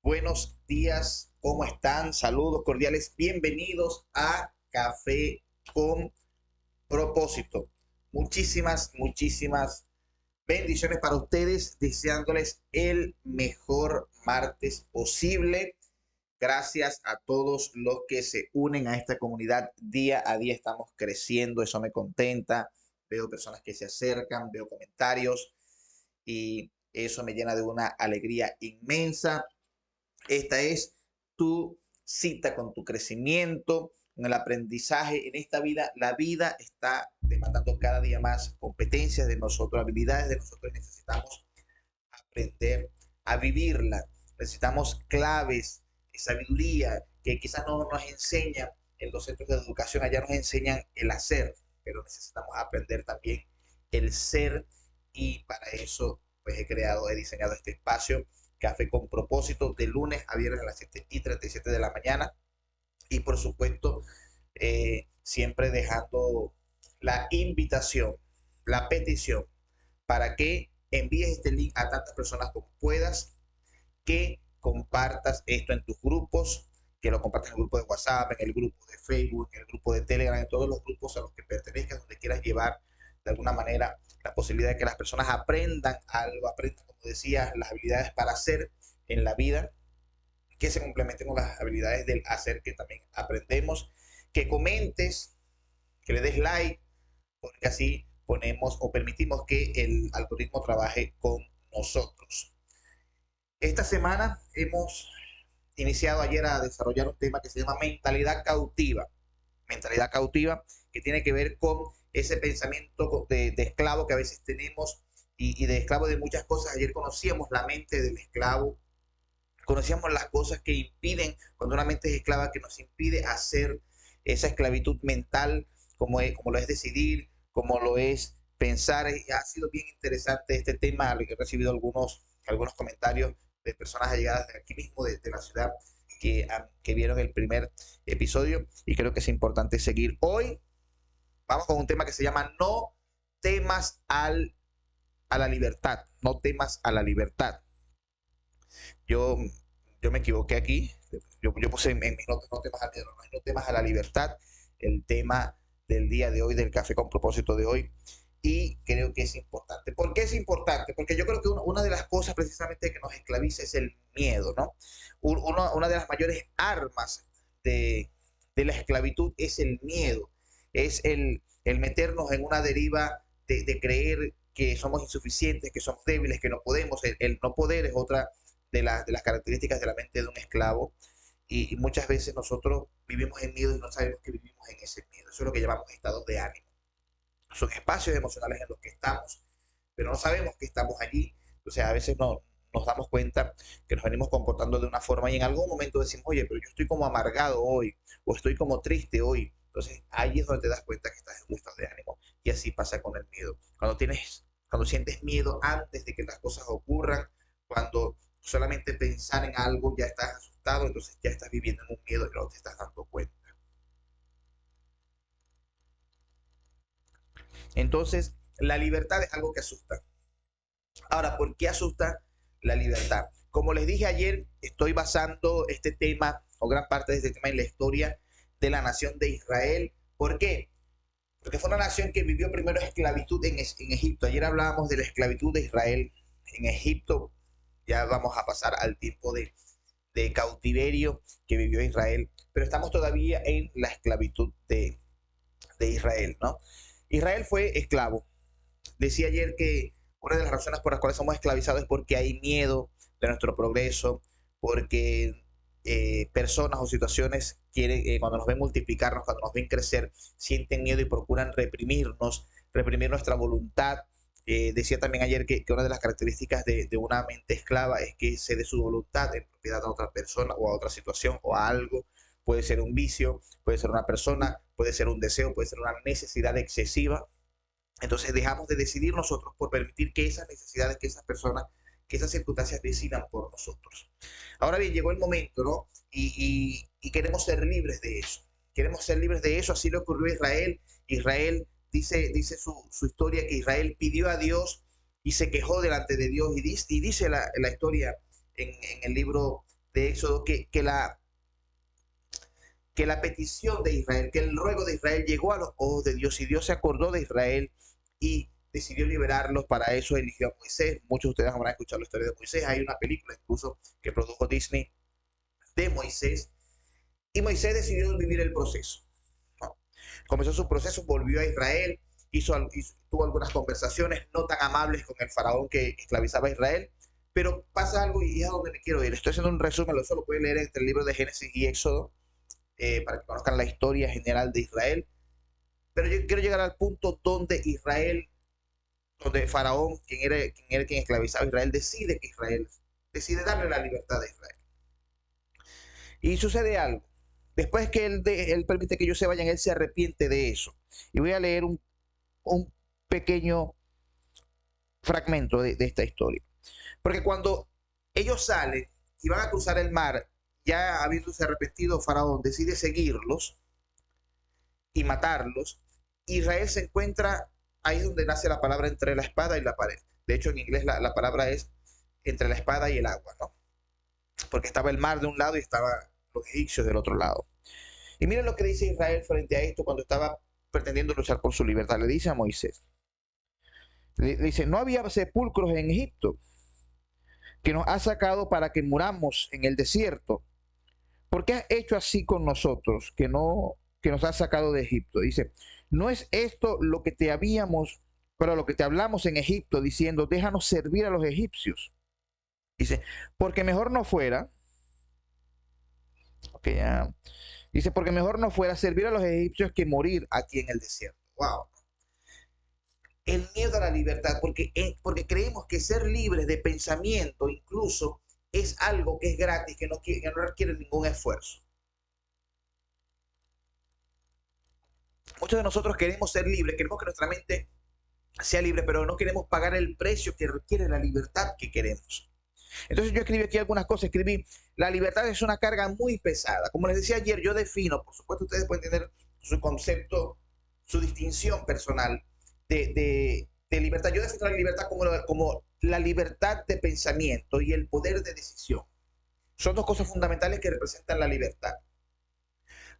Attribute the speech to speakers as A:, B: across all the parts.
A: Buenos días, ¿cómo están? Saludos cordiales, bienvenidos a Café con Propósito. Muchísimas bendiciones para ustedes, deseándoles el mejor martes posible. Gracias a todos los que se unen a esta comunidad. Día a día estamos creciendo, eso me contenta. Veo personas que se acercan, veo comentarios y eso me llena de una alegría inmensa. Esta es tu cita con tu crecimiento, con el aprendizaje en esta vida. La vida está demandando cada día más competencias de nosotros, habilidades de nosotros. Necesitamos aprender a vivirla. Necesitamos claves, sabiduría que quizás no nos enseñan en los centros de educación. Allá nos enseñan el hacer, pero necesitamos aprender también el ser, y para eso pues he diseñado este espacio Café con Propósito, de lunes a viernes a las 7:37 de la mañana. Y por supuesto, siempre dejando la invitación, la petición, para que envíes este link a tantas personas como puedas, que compartas esto en tus grupos, que lo compartas en el grupo de WhatsApp, en el grupo de Facebook, en el grupo de Telegram, en todos los grupos a los que pertenezcas, donde quieras llevar de alguna manera la posibilidad de que las personas aprendan algo, aprendan, como decía, las habilidades para hacer en la vida, que se complementen con las habilidades del hacer que también aprendemos, que comentes, que le des like, porque así ponemos o permitimos que el algoritmo trabaje con nosotros. Esta semana hemos iniciado ayer a desarrollar un tema que se llama mentalidad cautiva. Mentalidad cautiva, que tiene que ver con ese pensamiento de esclavo que a veces tenemos, y de esclavo de muchas cosas. Ayer conocíamos la mente del esclavo, conocíamos las cosas que impiden, cuando una mente es esclava, que nos impide hacer esa esclavitud mental, como lo es decidir, como lo es pensar. Ha sido bien interesante este tema. He recibido algunos comentarios de personas allegadas de aquí mismo, de la ciudad, que vieron el primer episodio, y creo que es importante seguir. Hoy vamos con un tema que se llama No temas a la libertad. No temas a la libertad. Yo, yo me equivoqué aquí. Yo puse en mis notas no temas al miedo, no temas a la libertad, el tema del día de hoy, del Café con Propósito de hoy. Y creo que es importante. ¿Por qué es importante? Porque yo creo que una de las cosas precisamente que nos esclaviza es el miedo, ¿no? Una de las mayores armas de la esclavitud es el miedo, es el meternos en una deriva de creer que somos insuficientes, que somos débiles, que no podemos. El no poder es otra de las características de la mente de un esclavo, y muchas veces nosotros vivimos en miedo y no sabemos que vivimos en ese miedo. Eso es lo que llamamos estados de ánimo. Son espacios emocionales en los que estamos, pero no sabemos que estamos allí. O sea, a veces no nos damos cuenta que nos venimos comportando de una forma, y en algún momento decimos, oye, pero yo estoy como amargado hoy, o estoy como triste hoy. Entonces ahí es donde te das cuenta que estás en un estado de ánimo. Y así pasa con el miedo. Cuando sientes miedo antes de que las cosas ocurran, cuando solamente pensar en algo ya estás asustado, entonces ya estás viviendo en un miedo y no te estás dando cuenta. Entonces, la libertad es algo que asusta. Ahora, ¿por qué asusta la libertad? Como les dije ayer, estoy basando este tema, o gran parte de este tema, en la historia de la nación de Israel. ¿Por qué? Porque fue una nación que vivió primero esclavitud en Egipto. Ayer hablábamos de la esclavitud de Israel en Egipto. Ya vamos a pasar al tiempo de cautiverio que vivió Israel, pero estamos todavía en la esclavitud de Israel, ¿no? Israel fue esclavo. Decía ayer que una de las razones por las cuales somos esclavizados es porque hay miedo de nuestro progreso, porque personas o situaciones quieren, cuando nos ven multiplicarnos, cuando nos ven crecer, sienten miedo y procuran reprimirnos, reprimir nuestra voluntad. Decía también ayer que una de las características de una mente esclava es que cede su voluntad en propiedad a otra persona o a otra situación o a algo. Puede ser un vicio, puede ser una persona, puede ser un deseo, puede ser una necesidad excesiva. Entonces dejamos de decidir nosotros por permitir que esas necesidades, que esas personas, que esas circunstancias decidan por nosotros. Ahora bien, llegó el momento, ¿no? Y queremos ser libres de eso. Queremos ser libres de eso. Así le ocurrió a Israel. Israel dice su historia, que Israel pidió a Dios y se quejó delante de Dios. Y dice la historia en el libro de Éxodo que la petición de Israel, que el ruego de Israel llegó a los ojos de Dios y Dios se acordó de Israel y decidió liberarlos. Para eso eligió a Moisés. Muchos de ustedes habrán escuchado la historia de Moisés. Hay una película incluso que produjo Disney de Moisés. Y Moisés decidió vivir el proceso. ¿No? Comenzó su proceso, volvió a Israel, tuvo algunas conversaciones no tan amables con el faraón que esclavizaba a Israel. Pero pasa algo y es a donde me quiero ir. Estoy haciendo un resumen, eso lo pueden leer entre el libro de Génesis y Éxodo, para que conozcan la historia general de Israel. Pero yo quiero llegar al punto donde Israel, donde Faraón, quien esclavizaba a Israel, decide darle la libertad a Israel. Y sucede algo. Después que él permite que ellos se vayan, él se arrepiente de eso. Y voy a leer un pequeño fragmento de esta historia. Porque cuando ellos salen y van a cruzar el mar, ya habiéndose arrepentido, Faraón decide seguirlos y matarlos. Israel se encuentra, ahí es donde nace la palabra entre la espada y la pared. De hecho, en inglés la palabra es entre la espada y el agua, ¿no? Porque estaba el mar de un lado y estaban los egipcios del otro lado. Y miren lo que dice Israel frente a esto cuando estaba pretendiendo luchar por su libertad. Le dice a Moisés, le dice, no había sepulcros en Egipto que nos ha sacado para que muramos en el desierto. ¿Por qué has hecho así con nosotros que nos has sacado de Egipto? Dice, no es esto lo que te habíamos, pero lo que te hablamos en Egipto, diciendo, déjanos servir a los egipcios. Dice, porque mejor no fuera, okay, ya. Dice, porque mejor no fuera servir a los egipcios que morir aquí en el desierto. Wow. El miedo a la libertad, porque creemos que ser libres de pensamiento incluso es algo que es gratis, que no requiere ningún esfuerzo. Muchos de nosotros queremos ser libres, queremos que nuestra mente sea libre, pero no queremos pagar el precio que requiere la libertad que queremos. Entonces yo escribí aquí algunas cosas, escribí, la libertad es una carga muy pesada. Como les decía ayer, yo defino, por supuesto ustedes pueden tener su concepto, su distinción personal de libertad. Yo defino la libertad como la libertad de pensamiento y el poder de decisión. Son dos cosas fundamentales que representan la libertad.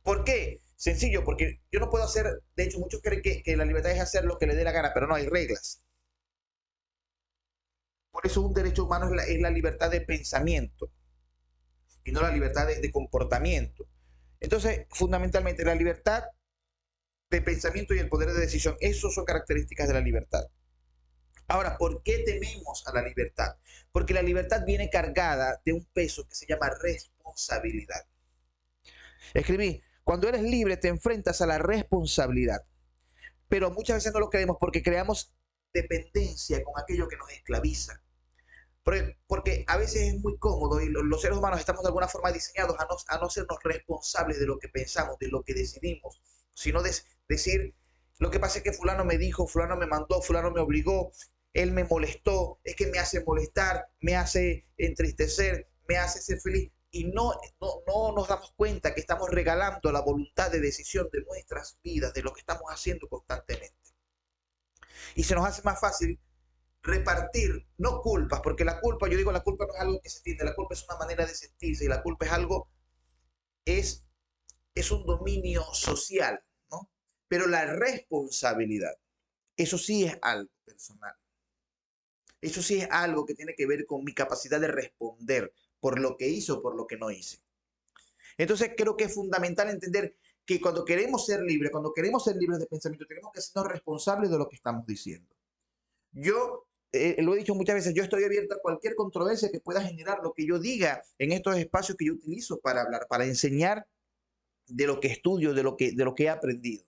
A: ¿Por qué? Sencillo, porque yo no puedo hacer, de hecho muchos creen que la libertad es hacer lo que le dé la gana, pero no hay reglas. Por eso un derecho humano es la libertad de pensamiento y no la libertad de comportamiento. Entonces, fundamentalmente, la libertad de pensamiento y el poder de decisión, esos son características de la libertad. Ahora, ¿por qué tememos a la libertad? Porque la libertad viene cargada de un peso que se llama responsabilidad. Escribí, cuando eres libre te enfrentas a la responsabilidad, pero muchas veces no lo creemos porque creamos dependencia con aquello que nos esclaviza. Porque a veces es muy cómodo y los seres humanos estamos de alguna forma diseñados a no sernos responsables de lo que pensamos, de lo que decidimos, sino decir, lo que pasa es que fulano me dijo, fulano me mandó, fulano me obligó, él me molestó, es que me hace molestar, me hace entristecer, me hace ser feliz. Y no nos damos cuenta que estamos regalando la voluntad de decisión de nuestras vidas, de lo que estamos haciendo constantemente. Y se nos hace más fácil repartir, no culpas, porque la culpa, yo digo, la culpa no es algo que se tiene, la culpa es una manera de sentirse y la culpa es algo, es, es un dominio social, ¿no? Pero la responsabilidad, eso sí es algo personal. Eso sí es algo que tiene que ver con mi capacidad de responder por lo que hice o por lo que no hice. Entonces creo que es fundamental entender que cuando queremos ser libres de pensamiento, tenemos que sernos responsables de lo que estamos diciendo. Yo lo he dicho muchas veces, yo estoy abierto a cualquier controversia que pueda generar lo que yo diga en estos espacios que yo utilizo para hablar, para enseñar de lo que estudio, de lo que he aprendido.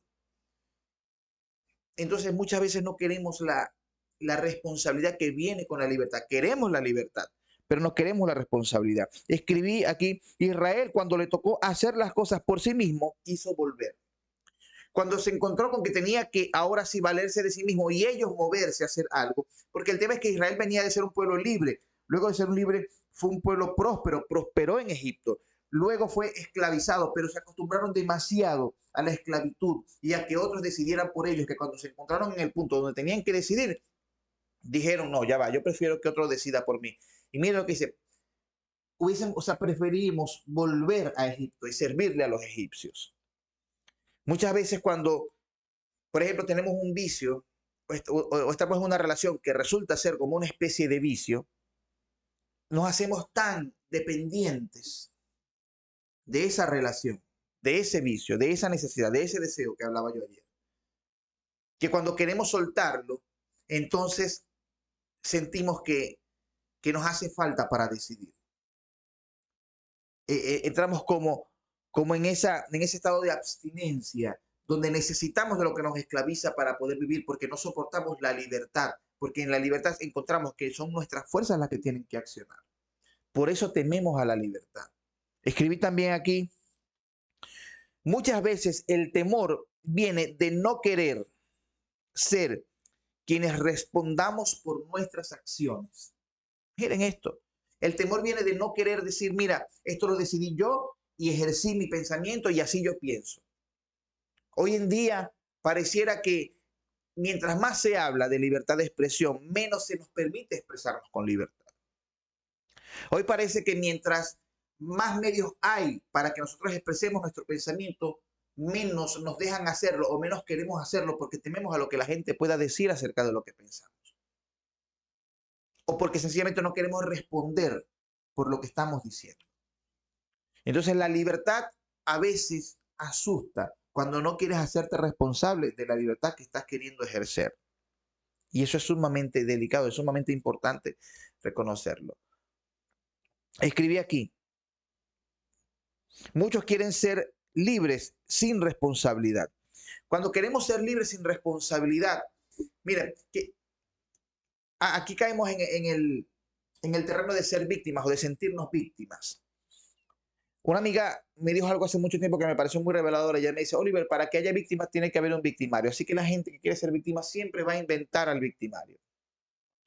A: Entonces muchas veces no queremos la responsabilidad que viene con la libertad. Queremos la libertad, pero no queremos la responsabilidad. Escribí aquí, Israel cuando le tocó hacer las cosas por sí mismo, quiso volver. Cuando se encontró con que tenía que ahora sí valerse de sí mismo y ellos moverse a hacer algo, porque el tema es que Israel venía de ser un pueblo libre, luego de ser un libre fue un pueblo próspero, prosperó en Egipto, luego fue esclavizado, pero se acostumbraron demasiado a la esclavitud y a que otros decidieran por ellos, que cuando se encontraron en el punto donde tenían que decidir, dijeron, no, ya va, yo prefiero que otro decida por mí. Y miren lo que dice, preferimos volver a Egipto y servirle a los egipcios. Muchas veces cuando, por ejemplo, tenemos un vicio o estamos en una relación que resulta ser como una especie de vicio, nos hacemos tan dependientes de esa relación, de ese vicio, de esa necesidad, de ese deseo que hablaba yo ayer, que cuando queremos soltarlo, entonces sentimos que nos hace falta para decidir. Entramos como en ese estado de abstinencia, donde necesitamos de lo que nos esclaviza para poder vivir, porque no soportamos la libertad, porque en la libertad encontramos que son nuestras fuerzas las que tienen que accionar. Por eso tememos a la libertad. Escribí también aquí, muchas veces el temor viene de no querer ser quienes respondamos por nuestras acciones. Miren esto, el temor viene de no querer decir, mira, esto lo decidí yo y ejercí mi pensamiento y así yo pienso. Hoy en día pareciera que mientras más se habla de libertad de expresión, menos se nos permite expresarnos con libertad. Hoy parece que mientras más medios hay para que nosotros expresemos nuestro pensamiento, menos nos dejan hacerlo o menos queremos hacerlo porque tememos a lo que la gente pueda decir acerca de lo que pensamos. O porque sencillamente no queremos responder por lo que estamos diciendo. Entonces la libertad a veces asusta cuando no quieres hacerte responsable de la libertad que estás queriendo ejercer. Y eso es sumamente delicado, es sumamente importante reconocerlo. Escribí aquí, muchos quieren ser libres sin responsabilidad. Cuando queremos ser libres sin responsabilidad, mira, que aquí caemos en el terreno de ser víctimas o de sentirnos víctimas. Una amiga me dijo algo hace mucho tiempo que me pareció muy revelador. Ella me dice, Oliver, para que haya víctimas tiene que haber un victimario. Así que la gente que quiere ser víctima siempre va a inventar al victimario.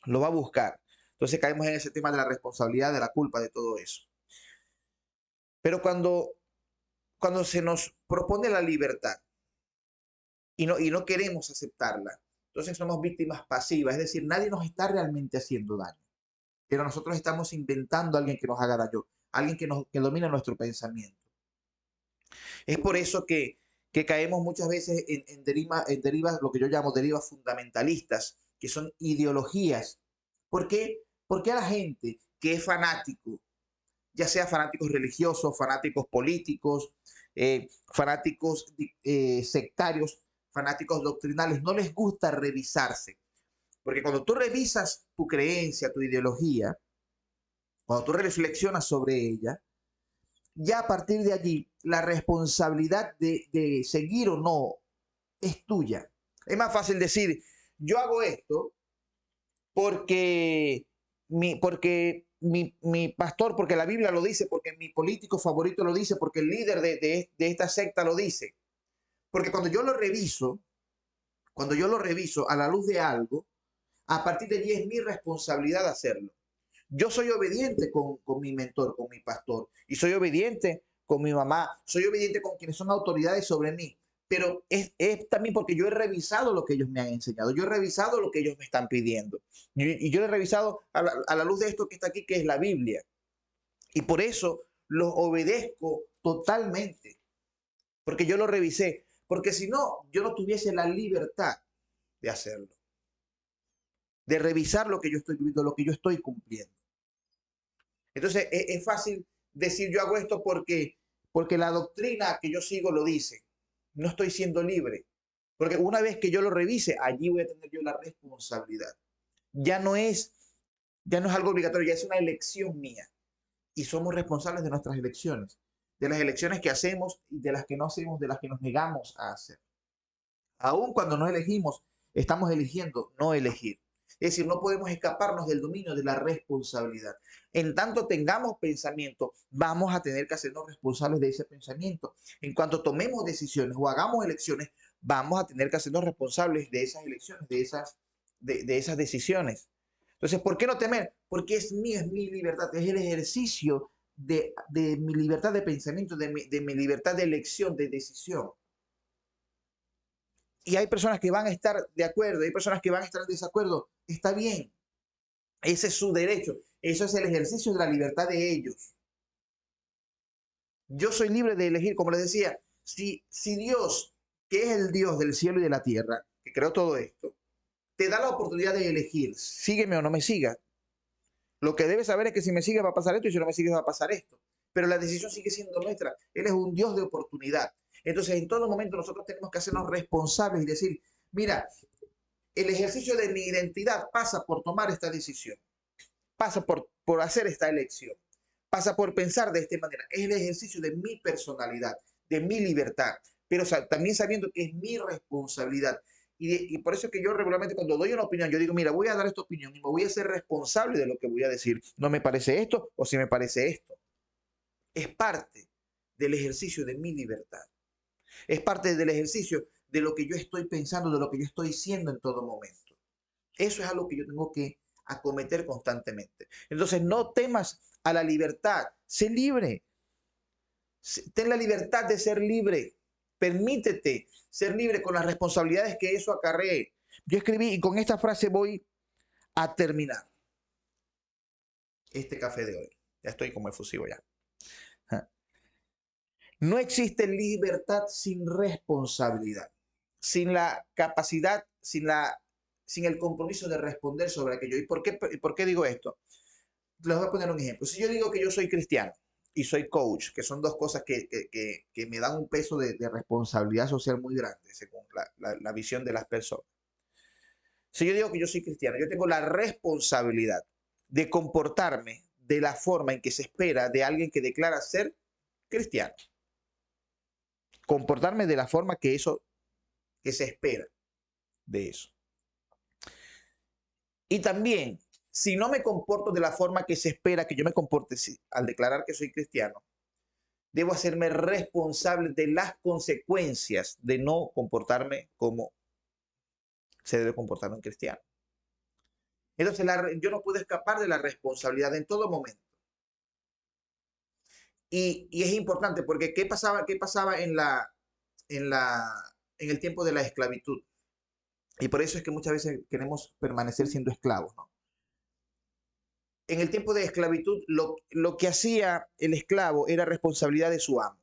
A: Lo va a buscar. Entonces caemos en ese tema de la responsabilidad, de la culpa, de todo eso. Pero cuando se nos propone la libertad y no queremos aceptarla, entonces somos víctimas pasivas. Es decir, nadie nos está realmente haciendo daño. Pero nosotros estamos inventando a alguien que nos haga daño, alguien que domina nuestro pensamiento. Es por eso que caemos muchas veces en derivas, lo que yo llamo derivas fundamentalistas, que son ideologías. ¿Por qué? Porque a la gente que es fanático, ya sea fanáticos religiosos, fanáticos políticos, fanáticos sectarios, fanáticos doctrinales, no les gusta revisarse. Porque cuando tú revisas tu creencia, tu ideología, cuando tú reflexionas sobre ella, ya a partir de allí la responsabilidad de seguir o no es tuya. Es más fácil decir, yo hago esto porque mi pastor, porque la Biblia lo dice, porque mi político favorito lo dice, porque el líder de esta secta lo dice. Porque cuando yo lo reviso a la luz de algo, a partir de allí es mi responsabilidad hacerlo. Yo soy obediente con mi mentor, con mi pastor, y soy obediente con mi mamá, soy obediente con quienes son autoridades sobre mí, pero es también porque yo he revisado lo que ellos me han enseñado, yo he revisado lo que ellos me están pidiendo, y yo he revisado a la luz de esto que está aquí, que es la Biblia, y por eso los obedezco totalmente, porque yo lo revisé, porque si no, yo no tuviese la libertad de hacerlo, de revisar lo que yo estoy viviendo, lo que yo estoy cumpliendo. Entonces es fácil decir yo hago esto porque la doctrina que yo sigo lo dice. No estoy siendo libre. Porque una vez que yo lo revise, allí voy a tener yo la responsabilidad. Ya no es algo obligatorio, ya es una elección mía. Y somos responsables de nuestras elecciones. De las elecciones que hacemos y de las que no hacemos, de las que nos negamos a hacer. Aun cuando no elegimos, estamos eligiendo no elegir. Es decir, no podemos escaparnos del dominio de la responsabilidad. En tanto tengamos pensamiento, vamos a tener que hacernos responsables de ese pensamiento. En cuanto tomemos decisiones o hagamos elecciones, vamos a tener que hacernos responsables de esas elecciones, de esas decisiones. Entonces, ¿por qué no temer? Porque es mi libertad, es el ejercicio de mi libertad de pensamiento, de mi libertad de elección, de decisión. Y hay personas que van a estar de acuerdo, hay personas que van a estar en desacuerdo. Está bien. Ese es su derecho. Eso es el ejercicio de la libertad de ellos. Yo soy libre de elegir, como les decía, si Dios, que es el Dios del cielo y de la tierra, que creó todo esto, te da la oportunidad de elegir, sígueme o no me sigas. Lo que debes saber es que si me sigues va a pasar esto y si no me sigues va a pasar esto. Pero la decisión sigue siendo nuestra. Él es un Dios de oportunidad. Entonces, en todo momento nosotros tenemos que hacernos responsables y decir, mira, el ejercicio de mi identidad pasa por tomar esta decisión, pasa por hacer esta elección, pasa por pensar de esta manera. Es el ejercicio de mi personalidad, de mi libertad, pero también sabiendo que es mi responsabilidad. Y por eso es que yo regularmente cuando doy una opinión, yo digo, mira, voy a dar esta opinión y me voy a ser responsable de lo que voy a decir. No me parece esto o si me parece esto. Es parte del ejercicio de mi libertad. Es parte del ejercicio de lo que yo estoy pensando, de lo que yo estoy siendo en todo momento. Eso es algo que yo tengo que acometer constantemente. Entonces, no temas a la libertad. Sé libre. Ten la libertad de ser libre. Permítete ser libre con las responsabilidades que eso acarree. Yo escribí y con esta frase voy a terminar este café de hoy. Ya estoy como efusivo ya. No existe libertad sin responsabilidad, sin la capacidad, sin el compromiso de responder sobre aquello. ¿Y por qué digo esto? Les voy a poner un ejemplo. Si yo digo que yo soy cristiano y soy coach, que son dos cosas que me dan un peso de responsabilidad social muy grande, según la visión de las personas. Si yo digo que yo soy cristiano, yo tengo la responsabilidad de comportarme de la forma en que se espera de alguien que declara ser cristiano. Comportarme de la forma que se espera de eso. Y también, si no me comporto de la forma que se espera que yo me comporte al declarar que soy cristiano, debo hacerme responsable de las consecuencias de no comportarme como se debe comportar un cristiano. Entonces, yo no puedo escapar de la responsabilidad en todo momento. Y es importante porque qué pasaba en, la, en el tiempo de la esclavitud? Y por eso es que muchas veces queremos permanecer siendo esclavos, ¿no? En el tiempo de esclavitud, lo que hacía el esclavo era responsabilidad de su amo.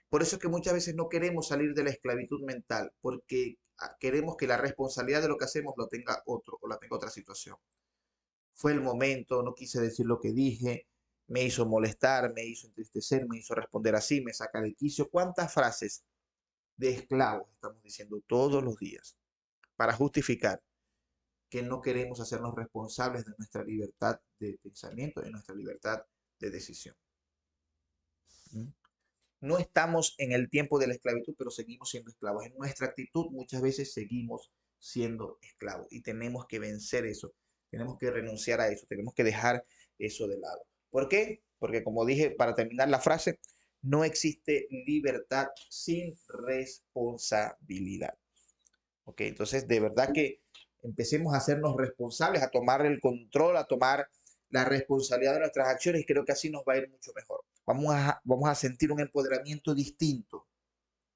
A: Por eso es que muchas veces no queremos salir de la esclavitud mental, porque queremos que la responsabilidad de lo que hacemos lo tenga otro o la tenga otra situación. Fue el momento, no quise decir lo que dije, me hizo molestar, me hizo entristecer, me hizo responder así, me saca de quicio. ¿Cuántas frases de esclavos estamos diciendo todos los días para justificar que no queremos hacernos responsables de nuestra libertad de pensamiento, de nuestra libertad de decisión? ¿Mm? No estamos en el tiempo de la esclavitud, pero seguimos siendo esclavos. En nuestra actitud muchas veces seguimos siendo esclavos y tenemos que vencer eso, tenemos que renunciar a eso, tenemos que dejar eso de lado. ¿Por qué? Porque como dije, para terminar la frase, no existe libertad sin responsabilidad. ¿Ok? Entonces, de verdad que empecemos a hacernos responsables, a tomar el control, a tomar la responsabilidad de nuestras acciones y creo que así nos va a ir mucho mejor. Vamos a sentir un empoderamiento distinto,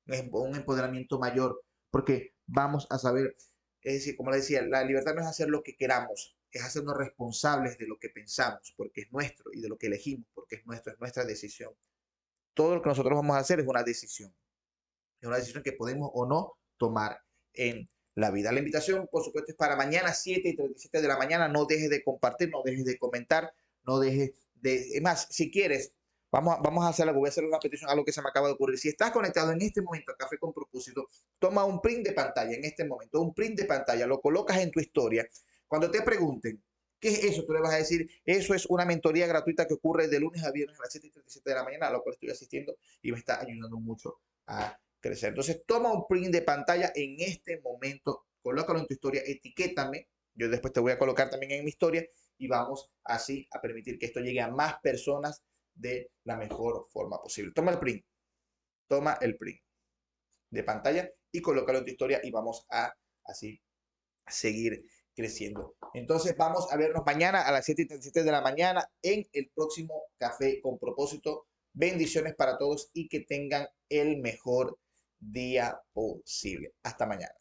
A: un empoderamiento mayor, porque vamos a saber, es decir, como le decía, la libertad no es hacer lo que queramos, es hacernos responsables de lo que pensamos, porque es nuestro, y de lo que elegimos, porque es nuestro, es nuestra decisión. Todo lo que nosotros vamos a hacer es una decisión que podemos o no tomar en la vida. La invitación, por supuesto, es para mañana, 7:37 de la mañana. No dejes de compartir, no dejes de comentar, no dejes de... Es más, si quieres, vamos a hacer algo, voy a hacer una petición a lo que se me acaba de ocurrir. Si estás conectado en este momento a Café con Propósito, toma un print de pantalla en este momento, un print de pantalla, lo colocas en tu historia. Cuando te pregunten, ¿qué es eso? Tú le vas a decir, eso es una mentoría gratuita que ocurre de lunes a viernes a las 7:37 de la mañana, a lo cual estoy asistiendo y me está ayudando mucho a crecer. Entonces, toma un print de pantalla en este momento, colócalo en tu historia, etiquétame. Yo después te voy a colocar también en mi historia y vamos así a permitir que esto llegue a más personas de la mejor forma posible. Toma el print de pantalla y colócalo en tu historia y vamos a así seguir creciendo. Entonces vamos a vernos mañana a las 7:37 de la mañana en el próximo Café con Propósito. Bendiciones para todos y que tengan el mejor día posible. Hasta mañana.